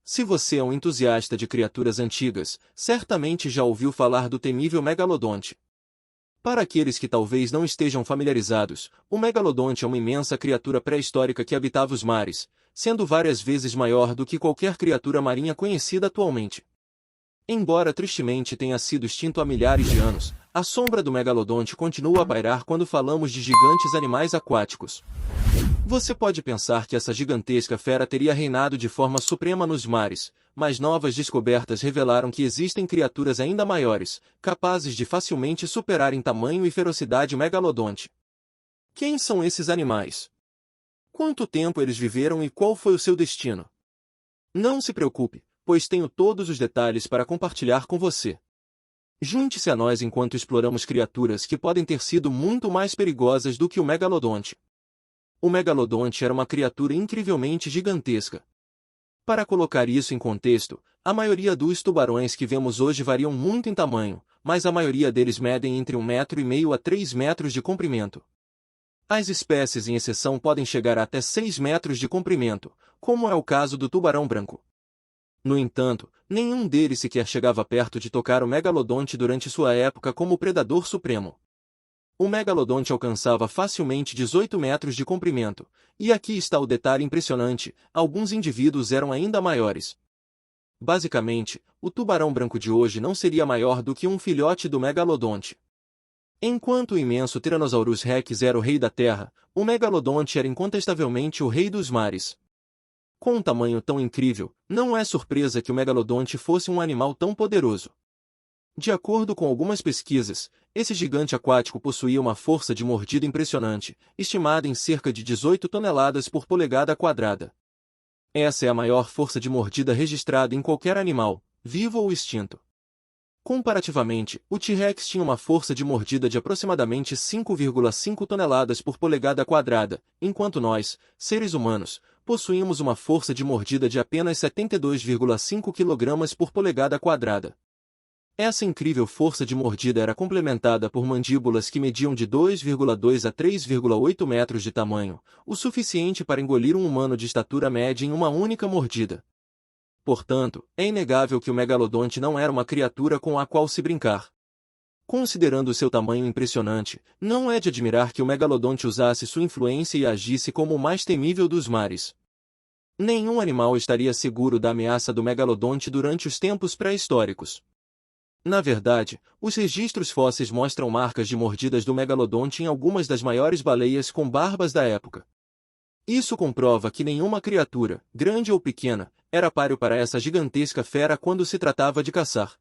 Se você é um entusiasta de criaturas antigas, certamente já ouviu falar do temível megalodonte. Para aqueles que talvez não estejam familiarizados, o megalodonte é uma imensa criatura pré-histórica que habitava os mares, sendo várias vezes maior do que qualquer criatura marinha conhecida atualmente. Embora tristemente tenha sido extinto há milhares de anos, a sombra do megalodonte continua a pairar quando falamos de gigantes animais aquáticos. Você pode pensar que essa gigantesca fera teria reinado de forma suprema nos mares, mas novas descobertas revelaram que existem criaturas ainda maiores, capazes de facilmente superar em tamanho e ferocidade o megalodonte. Quem são esses animais? Quanto tempo eles viveram e qual foi o seu destino? Não se preocupe, pois tenho todos os detalhes para compartilhar com você. Junte-se a nós enquanto exploramos criaturas que podem ter sido muito mais perigosas do que o megalodonte. O megalodonte era uma criatura incrivelmente gigantesca. Para colocar isso em contexto, a maioria dos tubarões que vemos hoje variam muito em tamanho, mas a maioria deles medem entre 1,5 m a 3 metros de comprimento. As espécies em exceção podem chegar a até 6 metros de comprimento, como é o caso do tubarão branco. No entanto, nenhum deles sequer chegava perto de tocar o megalodonte durante sua época como predador supremo. O megalodonte alcançava facilmente 18 metros de comprimento, e aqui está o detalhe impressionante, alguns indivíduos eram ainda maiores. Basicamente, o tubarão branco de hoje não seria maior do que um filhote do megalodonte. Enquanto o imenso Tyrannosaurus Rex era o rei da terra, o megalodonte era incontestavelmente o rei dos mares. Com um tamanho tão incrível, não é surpresa que o megalodonte fosse um animal tão poderoso. De acordo com algumas pesquisas, esse gigante aquático possuía uma força de mordida impressionante, estimada em cerca de 18 toneladas por polegada quadrada. Essa é a maior força de mordida registrada em qualquer animal, vivo ou extinto. Comparativamente, o T-Rex tinha uma força de mordida de aproximadamente 5,5 toneladas por polegada quadrada, enquanto nós, seres humanos, possuímos uma força de mordida de apenas 72,5 kg por polegada quadrada. Essa incrível força de mordida era complementada por mandíbulas que mediam de 2,2 a 3,8 metros de tamanho, o suficiente para engolir um humano de estatura média em uma única mordida. Portanto, é inegável que o megalodonte não era uma criatura com a qual se brincar. Considerando seu tamanho impressionante, não é de admirar que o megalodonte usasse sua influência e agisse como o mais temível dos mares. Nenhum animal estaria seguro da ameaça do megalodonte durante os tempos pré-históricos. Na verdade, os registros fósseis mostram marcas de mordidas do megalodonte em algumas das maiores baleias com barbas da época. Isso comprova que nenhuma criatura, grande ou pequena, era páreo para essa gigantesca fera quando se tratava de caçar.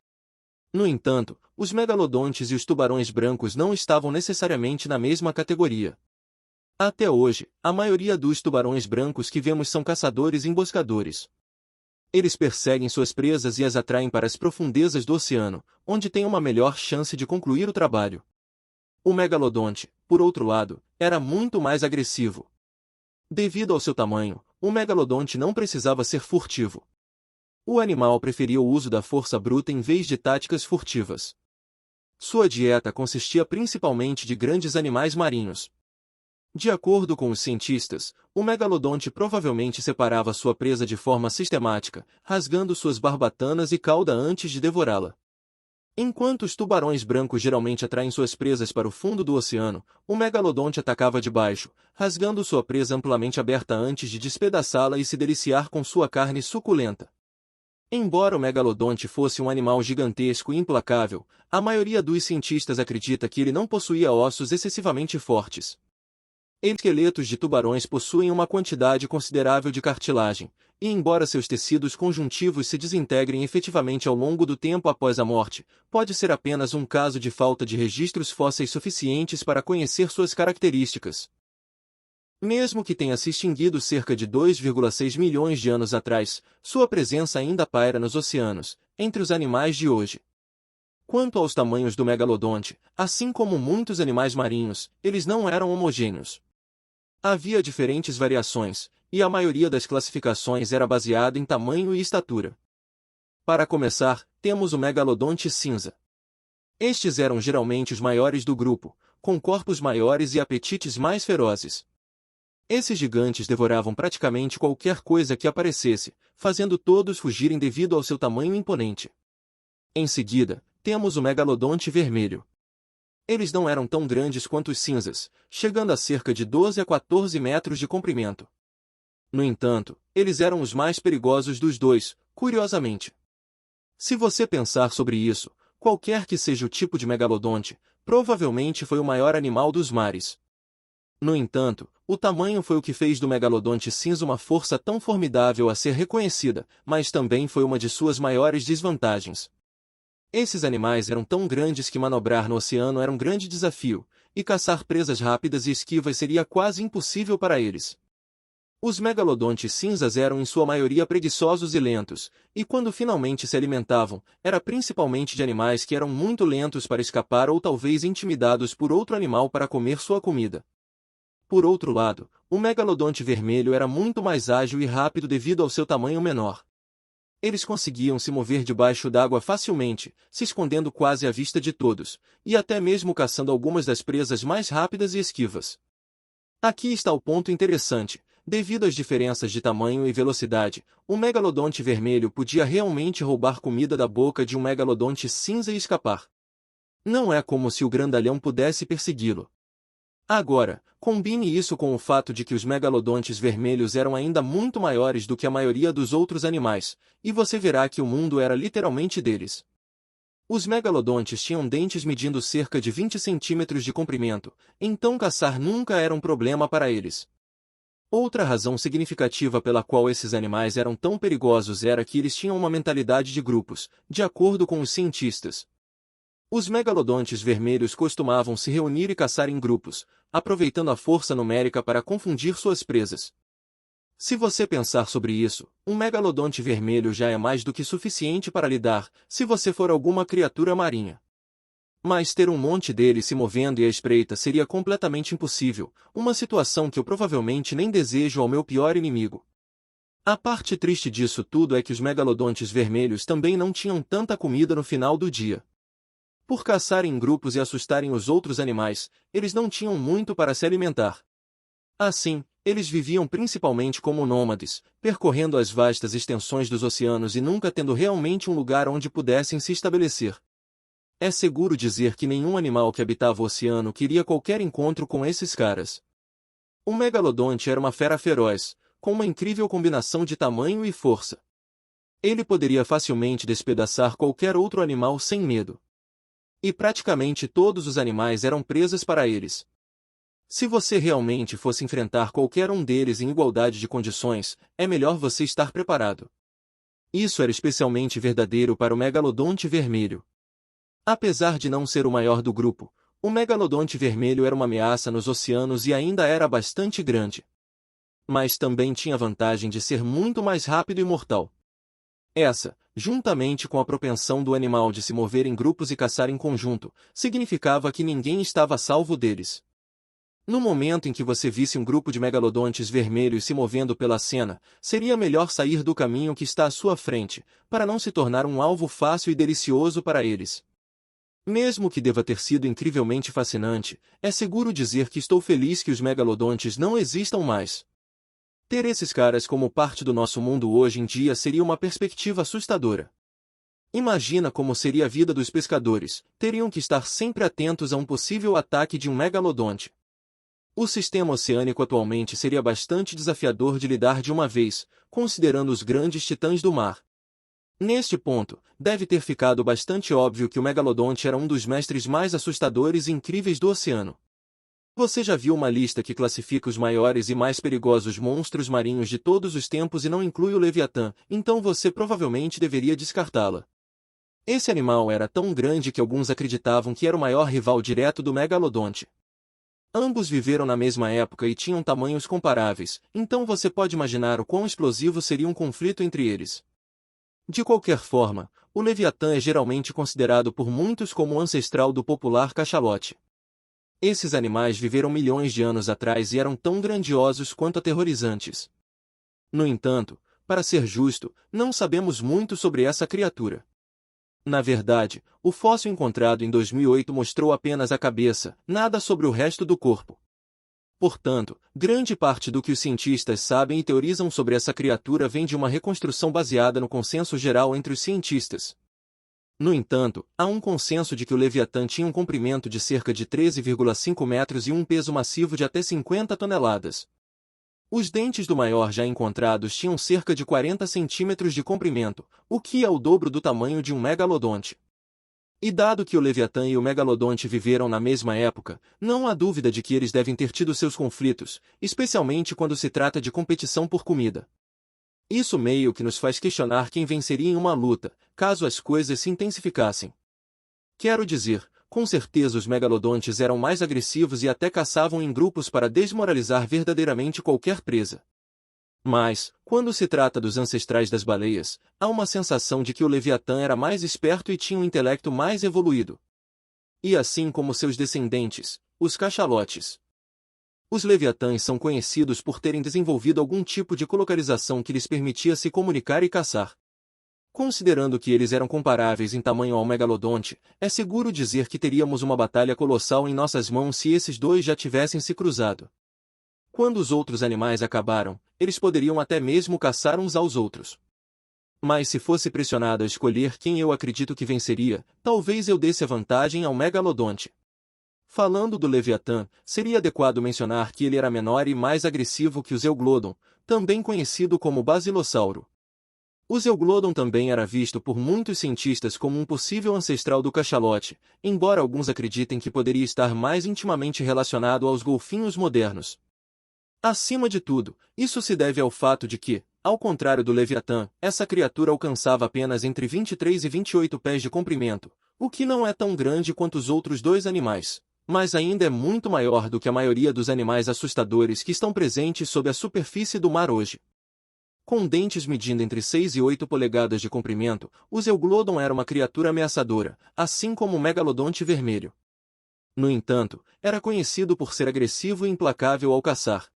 No entanto, os megalodontes e os tubarões brancos não estavam necessariamente na mesma categoria. Até hoje, a maioria dos tubarões brancos que vemos são caçadores e emboscadores. Eles perseguem suas presas e as atraem para as profundezas do oceano, onde têm uma melhor chance de concluir o trabalho. O megalodonte, por outro lado, era muito mais agressivo. Devido ao seu tamanho, o megalodonte não precisava ser furtivo. O animal preferia o uso da força bruta em vez de táticas furtivas. Sua dieta consistia principalmente de grandes animais marinhos. De acordo com os cientistas, o megalodonte provavelmente separava sua presa de forma sistemática, rasgando suas barbatanas e cauda antes de devorá-la. Enquanto os tubarões brancos geralmente atraem suas presas para o fundo do oceano, o megalodonte atacava de baixo, rasgando sua presa amplamente aberta antes de despedaçá-la e se deliciar com sua carne suculenta. Embora o megalodonte fosse um animal gigantesco e implacável, a maioria dos cientistas acredita que ele não possuía ossos excessivamente fortes. Esqueletos de tubarões possuem uma quantidade considerável de cartilagem, e embora seus tecidos conjuntivos se desintegrem efetivamente ao longo do tempo após a morte, pode ser apenas um caso de falta de registros fósseis suficientes para conhecer suas características. Mesmo que tenha se extinguido cerca de 2,6 milhões de anos atrás, sua presença ainda paira nos oceanos, entre os animais de hoje. Quanto aos tamanhos do megalodonte, assim como muitos animais marinhos, eles não eram homogêneos. Havia diferentes variações, e a maioria das classificações era baseada em tamanho e estatura. Para começar, temos o megalodonte cinza. Estes eram geralmente os maiores do grupo, com corpos maiores e apetites mais ferozes. Esses gigantes devoravam praticamente qualquer coisa que aparecesse, fazendo todos fugirem devido ao seu tamanho imponente. Em seguida, temos o megalodonte vermelho. Eles não eram tão grandes quanto os cinzas, chegando a cerca de 12 a 14 metros de comprimento. No entanto, eles eram os mais perigosos dos dois, curiosamente. Se você pensar sobre isso, qualquer que seja o tipo de megalodonte, provavelmente foi o maior animal dos mares. No entanto, o tamanho foi o que fez do megalodonte cinza uma força tão formidável a ser reconhecida, mas também foi uma de suas maiores desvantagens. Esses animais eram tão grandes que manobrar no oceano era um grande desafio, e caçar presas rápidas e esquivas seria quase impossível para eles. Os megalodontes cinzas eram em sua maioria preguiçosos e lentos, e quando finalmente se alimentavam, era principalmente de animais que eram muito lentos para escapar ou talvez intimidados por outro animal para comer sua comida. Por outro lado, o megalodonte vermelho era muito mais ágil e rápido devido ao seu tamanho menor. Eles conseguiam se mover debaixo d'água facilmente, se escondendo quase à vista de todos, e até mesmo caçando algumas das presas mais rápidas e esquivas. Aqui está o ponto interessante. Devido às diferenças de tamanho e velocidade, o megalodonte vermelho podia realmente roubar comida da boca de um megalodonte cinza e escapar. Não é como se o grandalhão pudesse persegui-lo. Agora, combine isso com o fato de que os megalodontes vermelhos eram ainda muito maiores do que a maioria dos outros animais, e você verá que o mundo era literalmente deles. Os megalodontes tinham dentes medindo cerca de 20 centímetros de comprimento, então caçar nunca era um problema para eles. Outra razão significativa pela qual esses animais eram tão perigosos era que eles tinham uma mentalidade de grupos, de acordo com os cientistas. Os megalodontes vermelhos costumavam se reunir e caçar em grupos, aproveitando a força numérica para confundir suas presas. Se você pensar sobre isso, um megalodonte vermelho já é mais do que suficiente para lidar, se você for alguma criatura marinha. Mas ter um monte deles se movendo e à espreita seria completamente impossível, uma situação que eu provavelmente nem desejo ao meu pior inimigo. A parte triste disso tudo é que os megalodontes vermelhos também não tinham tanta comida no final do dia. Por caçarem em grupos e assustarem os outros animais, eles não tinham muito para se alimentar. Assim, eles viviam principalmente como nômades, percorrendo as vastas extensões dos oceanos e nunca tendo realmente um lugar onde pudessem se estabelecer. É seguro dizer que nenhum animal que habitava o oceano queria qualquer encontro com esses caras. O megalodonte era uma fera feroz, com uma incrível combinação de tamanho e força. Ele poderia facilmente despedaçar qualquer outro animal sem medo. E praticamente todos os animais eram presas para eles. Se você realmente fosse enfrentar qualquer um deles em igualdade de condições, é melhor você estar preparado. Isso era especialmente verdadeiro para o megalodonte vermelho. Apesar de não ser o maior do grupo, o megalodonte vermelho era uma ameaça nos oceanos e ainda era bastante grande. Mas também tinha a vantagem de ser muito mais rápido e mortal. Essa, juntamente com a propensão do animal de se mover em grupos e caçar em conjunto, significava que ninguém estava a salvo deles. No momento em que você visse um grupo de megalodontes vermelhos se movendo pela cena, seria melhor sair do caminho que está à sua frente, para não se tornar um alvo fácil e delicioso para eles. Mesmo que deva ter sido incrivelmente fascinante, é seguro dizer que estou feliz que os megalodontes não existam mais. Ter esses caras como parte do nosso mundo hoje em dia seria uma perspectiva assustadora. Imagina como seria a vida dos pescadores, teriam que estar sempre atentos a um possível ataque de um megalodonte. O sistema oceânico atualmente seria bastante desafiador de lidar de uma vez, considerando os grandes titãs do mar. Neste ponto, deve ter ficado bastante óbvio que o megalodonte era um dos mestres mais assustadores e incríveis do oceano. Você já viu uma lista que classifica os maiores e mais perigosos monstros marinhos de todos os tempos e não inclui o Leviatã, então você provavelmente deveria descartá-la. Esse animal era tão grande que alguns acreditavam que era o maior rival direto do megalodonte. Ambos viveram na mesma época e tinham tamanhos comparáveis, então você pode imaginar o quão explosivo seria um conflito entre eles. De qualquer forma, o Leviatã é geralmente considerado por muitos como o ancestral do popular cachalote. Esses animais viveram milhões de anos atrás e eram tão grandiosos quanto aterrorizantes. No entanto, para ser justo, não sabemos muito sobre essa criatura. Na verdade, o fóssil encontrado em 2008 mostrou apenas a cabeça, nada sobre o resto do corpo. Portanto, grande parte do que os cientistas sabem e teorizam sobre essa criatura vem de uma reconstrução baseada no consenso geral entre os cientistas. No entanto, há um consenso de que o Leviatã tinha um comprimento de cerca de 13,5 metros e um peso massivo de até 50 toneladas. Os dentes do maior já encontrados tinham cerca de 40 centímetros de comprimento, o que é o dobro do tamanho de um megalodonte. E dado que o Leviatã e o megalodonte viveram na mesma época, não há dúvida de que eles devem ter tido seus conflitos, especialmente quando se trata de competição por comida. Isso meio que nos faz questionar quem venceria em uma luta, caso as coisas se intensificassem. Quero dizer, com certeza os megalodontes eram mais agressivos e até caçavam em grupos para desmoralizar verdadeiramente qualquer presa. Mas, quando se trata dos ancestrais das baleias, há uma sensação de que o Leviatã era mais esperto e tinha um intelecto mais evoluído. E assim como seus descendentes, os cachalotes. Os leviatãs são conhecidos por terem desenvolvido algum tipo de colocalização que lhes permitia se comunicar e caçar. Considerando que eles eram comparáveis em tamanho ao megalodonte, é seguro dizer que teríamos uma batalha colossal em nossas mãos se esses dois já tivessem se cruzado. Quando os outros animais acabaram, eles poderiam até mesmo caçar uns aos outros. Mas se fosse pressionado a escolher quem eu acredito que venceria, talvez eu desse a vantagem ao megalodonte. Falando do Leviatã, seria adequado mencionar que ele era menor e mais agressivo que o Zeuglodon, também conhecido como basilossauro. O Zeuglodon também era visto por muitos cientistas como um possível ancestral do cachalote, embora alguns acreditem que poderia estar mais intimamente relacionado aos golfinhos modernos. Acima de tudo, isso se deve ao fato de que, ao contrário do Leviatã, essa criatura alcançava apenas entre 23 e 28 pés de comprimento, o que não é tão grande quanto os outros dois animais, mas ainda é muito maior do que a maioria dos animais assustadores que estão presentes sob a superfície do mar hoje. Com dentes medindo entre 6 e 8 polegadas de comprimento, o Zeuglodon era uma criatura ameaçadora, assim como o megalodonte vermelho. No entanto, era conhecido por ser agressivo e implacável ao caçar.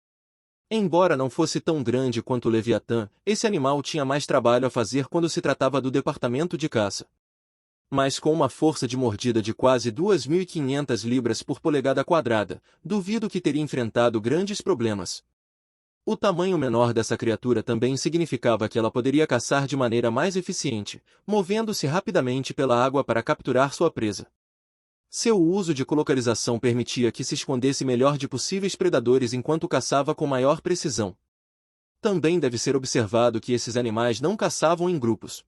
Embora não fosse tão grande quanto o Leviatã, esse animal tinha mais trabalho a fazer quando se tratava do departamento de caça. Mas com uma força de mordida de quase 2.500 libras por polegada quadrada, duvido que teria enfrentado grandes problemas. O tamanho menor dessa criatura também significava que ela poderia caçar de maneira mais eficiente, movendo-se rapidamente pela água para capturar sua presa. Seu uso de colocalização permitia que se escondesse melhor de possíveis predadores enquanto caçava com maior precisão. Também deve ser observado que esses animais não caçavam em grupos.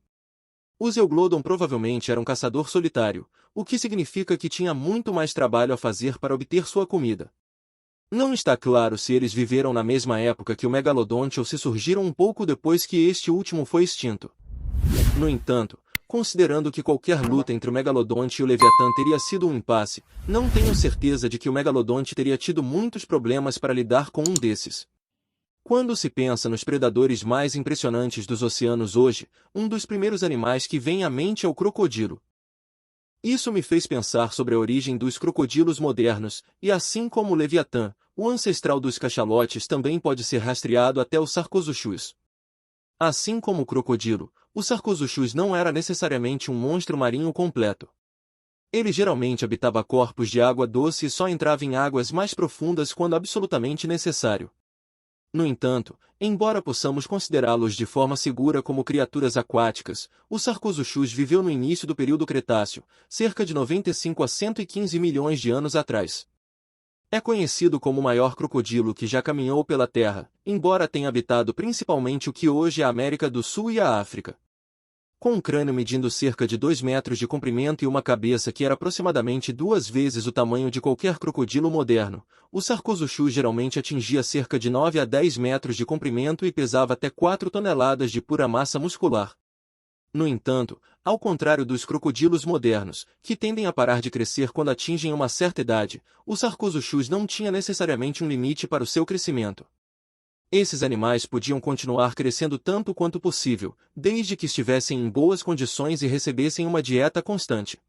O Zeuglodon provavelmente era um caçador solitário, o que significa que tinha muito mais trabalho a fazer para obter sua comida. Não está claro se eles viveram na mesma época que o megalodonte ou se surgiram um pouco depois que este último foi extinto. No entanto, considerando que qualquer luta entre o megalodonte e o Leviatã teria sido um impasse, não tenho certeza de que o megalodonte teria tido muitos problemas para lidar com um desses. Quando se pensa nos predadores mais impressionantes dos oceanos hoje, um dos primeiros animais que vem à mente é o crocodilo. Isso me fez pensar sobre a origem dos crocodilos modernos, e assim como o Leviatã, o ancestral dos cachalotes também pode ser rastreado até os Sarcosuchus. Assim como o crocodilo, o Sarcosuchus não era necessariamente um monstro marinho completo. Ele geralmente habitava corpos de água doce e só entrava em águas mais profundas quando absolutamente necessário. No entanto, embora possamos considerá-los de forma segura como criaturas aquáticas, o Sarcosuchus viveu no início do período Cretáceo, cerca de 95 a 115 milhões de anos atrás. É conhecido como o maior crocodilo que já caminhou pela Terra, embora tenha habitado principalmente o que hoje é a América do Sul e a África. Com um crânio medindo cerca de 2 metros de comprimento e uma cabeça que era aproximadamente 2 vezes o tamanho de qualquer crocodilo moderno, o Sarcosuchus geralmente atingia cerca de 9 a 10 metros de comprimento e pesava até 4 toneladas de pura massa muscular. No entanto, ao contrário dos crocodilos modernos, que tendem a parar de crescer quando atingem uma certa idade, o Sarcosuchus não tinha necessariamente um limite para o seu crescimento. Esses animais podiam continuar crescendo tanto quanto possível, desde que estivessem em boas condições e recebessem uma dieta constante.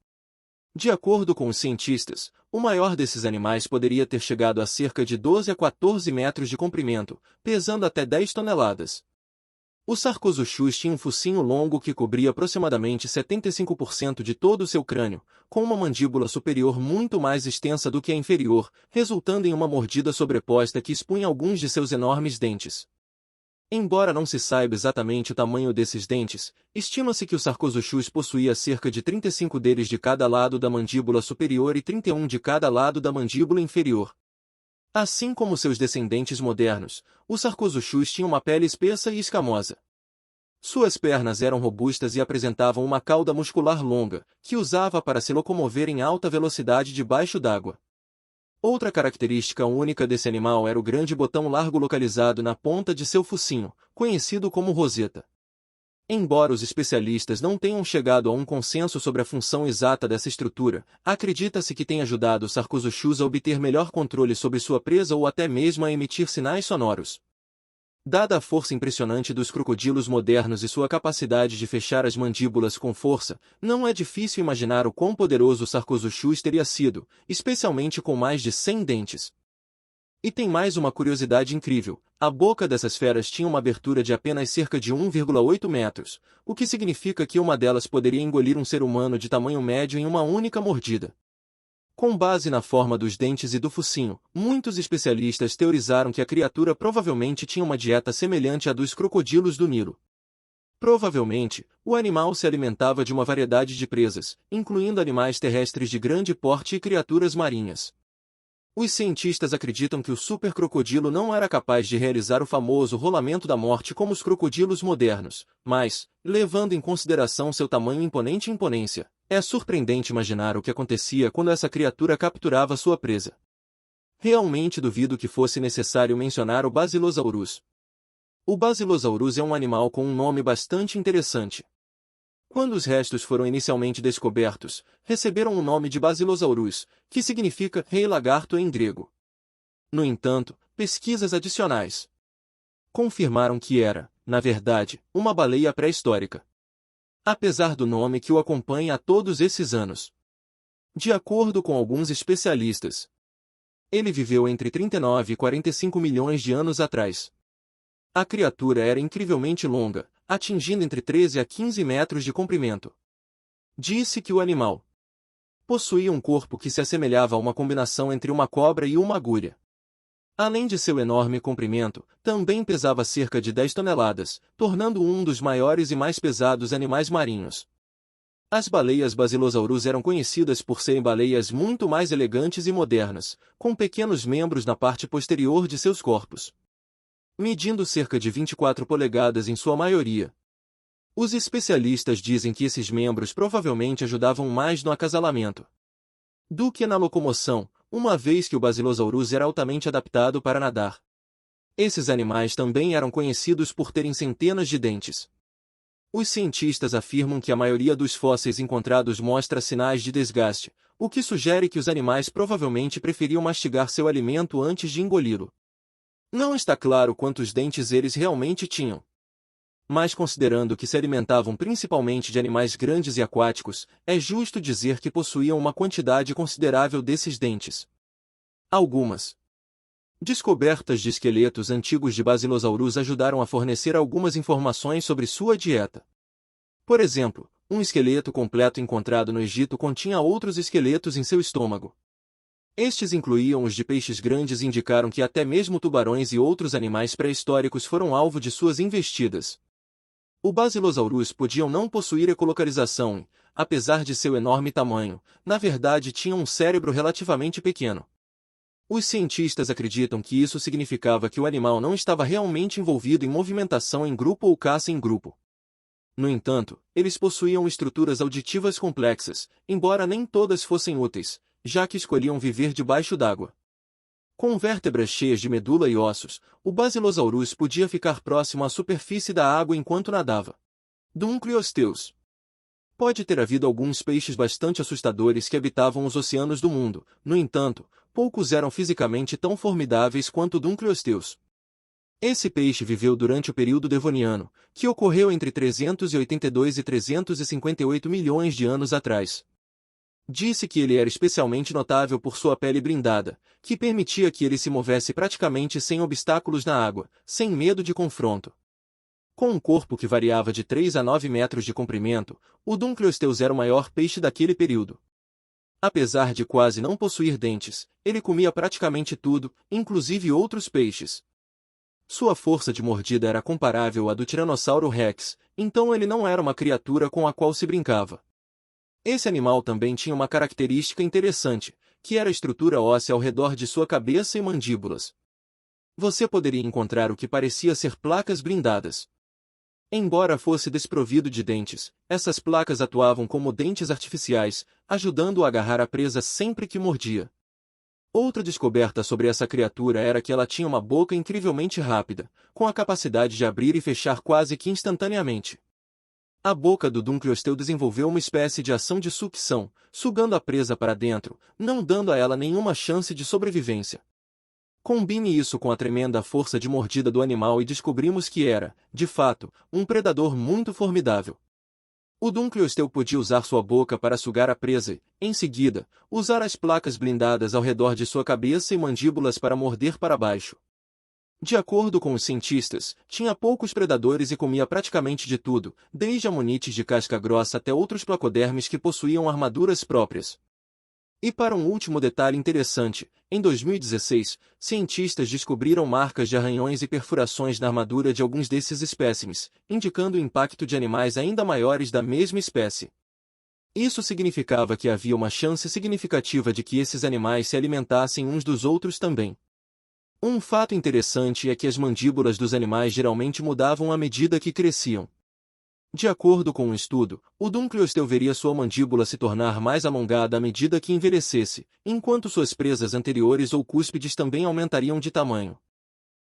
De acordo com os cientistas, o maior desses animais poderia ter chegado a cerca de 12 a 14 metros de comprimento, pesando até 10 toneladas. O Sarcosuchus tinha um focinho longo que cobria aproximadamente 75% de todo o seu crânio, com uma mandíbula superior muito mais extensa do que a inferior, resultando em uma mordida sobreposta que expunha alguns de seus enormes dentes. Embora não se saiba exatamente o tamanho desses dentes, estima-se que o Sarcosuchus possuía cerca de 35 deles de cada lado da mandíbula superior e 31 de cada lado da mandíbula inferior. Assim como seus descendentes modernos, o Sarcosuchus tinha uma pele espessa e escamosa. Suas pernas eram robustas e apresentavam uma cauda muscular longa, que usava para se locomover em alta velocidade debaixo d'água. Outra característica única desse animal era o grande botão largo localizado na ponta de seu focinho, conhecido como roseta. Embora os especialistas não tenham chegado a um consenso sobre a função exata dessa estrutura, acredita-se que tenha ajudado o Sarcosuchus a obter melhor controle sobre sua presa ou até mesmo a emitir sinais sonoros. Dada a força impressionante dos crocodilos modernos e sua capacidade de fechar as mandíbulas com força, não é difícil imaginar o quão poderoso o Sarcosuchus teria sido, especialmente com mais de 100 dentes. E tem mais uma curiosidade incrível: a boca dessas feras tinha uma abertura de apenas cerca de 1,8 metros, o que significa que uma delas poderia engolir um ser humano de tamanho médio em uma única mordida. Com base na forma dos dentes e do focinho, muitos especialistas teorizaram que a criatura provavelmente tinha uma dieta semelhante à dos crocodilos do Nilo. Provavelmente, o animal se alimentava de uma variedade de presas, incluindo animais terrestres de grande porte e criaturas marinhas. Os cientistas acreditam que o supercrocodilo não era capaz de realizar o famoso rolamento da morte como os crocodilos modernos, mas, levando em consideração seu tamanho imponente e imponência, é surpreendente imaginar o que acontecia quando essa criatura capturava sua presa. Realmente duvido que fosse necessário mencionar o Basilosaurus. O Basilosaurus é um animal com um nome bastante interessante. Quando os restos foram inicialmente descobertos, receberam o nome de Basilosaurus, que significa rei lagarto em grego. No entanto, pesquisas adicionais confirmaram que era, na verdade, uma baleia pré-histórica. Apesar do nome que o acompanha há todos esses anos. De acordo com alguns especialistas, ele viveu entre 39 e 45 milhões de anos atrás. A criatura era incrivelmente longa, atingindo entre 13 a 15 metros de comprimento. Disse que o animal possuía um corpo que se assemelhava a uma combinação entre uma cobra e uma agulha. Além de seu enorme comprimento, também pesava cerca de 10 toneladas, tornando-o um dos maiores e mais pesados animais marinhos. As baleias Basilosaurus eram conhecidas por serem baleias muito mais elegantes e modernas, com pequenos membros na parte posterior de seus corpos, medindo cerca de 24 polegadas em sua maioria. Os especialistas dizem que esses membros provavelmente ajudavam mais no acasalamento do que na locomoção, uma vez que o Basilosaurus era altamente adaptado para nadar. Esses animais também eram conhecidos por terem centenas de dentes. Os cientistas afirmam que a maioria dos fósseis encontrados mostra sinais de desgaste, o que sugere que os animais provavelmente preferiam mastigar seu alimento antes de engoli-lo. Não está claro quantos dentes eles realmente tinham. Mas considerando que se alimentavam principalmente de animais grandes e aquáticos, é justo dizer que possuíam uma quantidade considerável desses dentes. Algumas descobertas de esqueletos antigos de Basilosaurus ajudaram a fornecer algumas informações sobre sua dieta. Por exemplo, um esqueleto completo encontrado no Egito continha outros esqueletos em seu estômago. Estes incluíam os de peixes grandes e indicaram que até mesmo tubarões e outros animais pré-históricos foram alvo de suas investidas. O Basilosaurus podiam não possuir ecolocalização e, apesar de seu enorme tamanho, na verdade tinha um cérebro relativamente pequeno. Os cientistas acreditam que isso significava que o animal não estava realmente envolvido em movimentação em grupo ou caça em grupo. No entanto, eles possuíam estruturas auditivas complexas, embora nem todas fossem úteis, já que escolhiam viver debaixo d'água. Com vértebras cheias de medula e ossos, o Basilosaurus podia ficar próximo à superfície da água enquanto nadava. Dunkleosteus. Pode ter havido alguns peixes bastante assustadores que habitavam os oceanos do mundo, no entanto, poucos eram fisicamente tão formidáveis quanto o Dunkleosteus. Esse peixe viveu durante o período Devoniano, que ocorreu entre 382 e 358 milhões de anos atrás. Disse que ele era especialmente notável por sua pele blindada, que permitia que ele se movesse praticamente sem obstáculos na água, sem medo de confronto. Com um corpo que variava de 3 a 9 metros de comprimento, o Dunkleosteus era o maior peixe daquele período. Apesar de quase não possuir dentes, ele comia praticamente tudo, inclusive outros peixes. Sua força de mordida era comparável à do Tiranossauro Rex, então ele não era uma criatura com a qual se brincava. Esse animal também tinha uma característica interessante, que era a estrutura óssea ao redor de sua cabeça e mandíbulas. Você poderia encontrar o que parecia ser placas blindadas. Embora fosse desprovido de dentes, essas placas atuavam como dentes artificiais, ajudando-o a agarrar a presa sempre que mordia. Outra descoberta sobre essa criatura era que ela tinha uma boca incrivelmente rápida, com a capacidade de abrir e fechar quase que instantaneamente. A boca do Dunkleosteu desenvolveu uma espécie de ação de sucção, sugando a presa para dentro, não dando a ela nenhuma chance de sobrevivência. Combine isso com a tremenda força de mordida do animal e descobrimos que era, de fato, um predador muito formidável. O Dunkleosteu podia usar sua boca para sugar a presa e, em seguida, usar as placas blindadas ao redor de sua cabeça e mandíbulas para morder para baixo. De acordo com os cientistas, tinha poucos predadores e comia praticamente de tudo, desde amonites de casca grossa até outros placodermes que possuíam armaduras próprias. E para um último detalhe interessante, em 2016, cientistas descobriram marcas de arranhões e perfurações na armadura de alguns desses espécimes, indicando o impacto de animais ainda maiores da mesma espécie. Isso significava que havia uma chance significativa de que esses animais se alimentassem uns dos outros também. Um fato interessante é que as mandíbulas dos animais geralmente mudavam à medida que cresciam. De acordo com um estudo, o Dunkleosteu veria sua mandíbula se tornar mais alongada à medida que envelhecesse, enquanto suas presas anteriores ou cúspides também aumentariam de tamanho.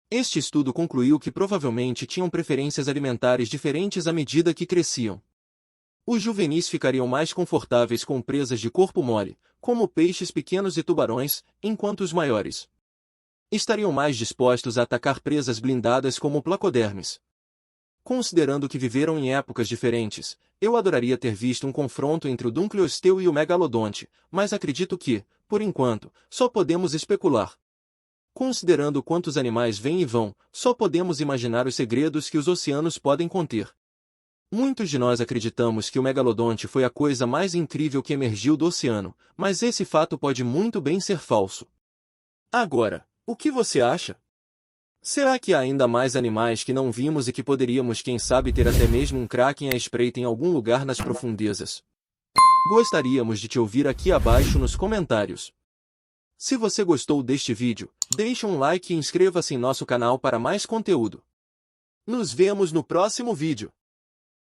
Este estudo concluiu que provavelmente tinham preferências alimentares diferentes à medida que cresciam. Os juvenis ficariam mais confortáveis com presas de corpo mole, como peixes pequenos e tubarões, enquanto os maiores estariam mais dispostos a atacar presas blindadas como placodermes. Considerando que viveram em épocas diferentes, eu adoraria ter visto um confronto entre o Dunkleosteu e o Megalodonte, mas acredito que, por enquanto, só podemos especular. Considerando quantos animais vêm e vão, só podemos imaginar os segredos que os oceanos podem conter. Muitos de nós acreditamos que o Megalodonte foi a coisa mais incrível que emergiu do oceano, mas esse fato pode muito bem ser falso. Agora, o que você acha? Será que há ainda mais animais que não vimos e que poderíamos, quem sabe, ter até mesmo um Kraken à espreita em algum lugar nas profundezas? Gostaríamos de te ouvir aqui abaixo nos comentários. Se você gostou deste vídeo, deixe um like e inscreva-se em nosso canal para mais conteúdo. Nos vemos no próximo vídeo.